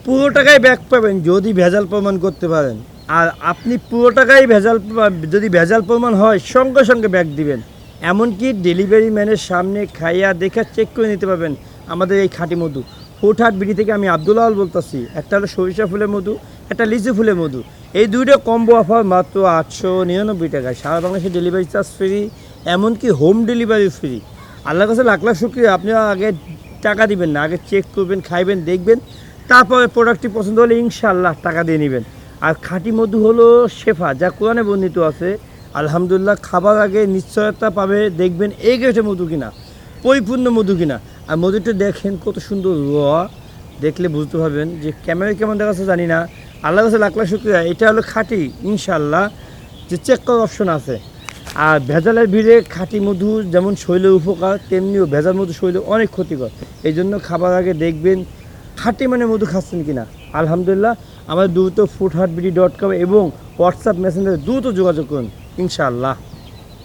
পুরো টাকায় ব্যাক পাবেন যদি ভেজাল প্রমাণ করতে পারেন। আর আপনি পুরো টাকায় যদি ভেজাল প্রমাণ হয় সঙ্গে সঙ্গে ব্যাক দিবেন। এমনকি ডেলিভারি ম্যানের সামনে খাইয়া দেখা চেক করে নিতে পারবেন আমাদের এই খাঁটি মধু। ফুটহাট বিডি থেকে আমি আব্দুল আওয়াল বলতেছি। একটা হলো সরিষা ফুলের মধু, একটা লিচু ফুলের মধু। এই দুইটা কম্বো অফার মাত্র 899 টাকায়। সারা বাংলাদেশে ডেলিভারি চার্জ ফ্রি, এমনকি হোম ডেলিভারি ফ্রি। আল্লাহর কাছে লাখ লাখ শুক্রিয়া। আপনি আগে টাকা দিবেন না, আগে চেক করবেন, খাইবেন, দেখবেন, তারপরে প্রোডাক্টটি পছন্দ হলে ইনশাআল্লাহ টাকা দিয়ে নেবেন। আর খাঁটি মধু হলো শেফা, যা কোরআনে বর্ণিত আছে। আলহামদুলিল্লাহ, খাবার আগে নিশ্চয়তা পাবে, দেখবেন এই গেছে মধু কিনা, পরিপূর্ণ মধু কিনা। আর মধুটা দেখেন কত সুন্দর র, দেখলে বুঝতে পারবেন। যে ক্যামেরায় কেমন দেখাচ্ছে জানি না, আল্লাহর কাছে লাখ লাখ শুক্রিয়া। এটা হলো খাঁটি ইনশাআল্লাহ, যে চেক করার অপশন আছে। আর ভেজালের ভিড়ে খাঁটি মধু যেমন শরীরের উপকার, তেমনিও ভেজাল মধু শরীরে অনেক ক্ষতিকর। এই জন্য খাবার আগে দেখবেন খাঁটি মানে মধু খাচ্ছেন কিনা। আলহামদুলিল্লাহ, আমাদের দ্রুত ফুডহার্টবিডি.com এবং হোয়াটসঅ্যাপ মেসেঞ্জারে দ্রুত যোগাযোগ করুন ইনশাআল্লাহ।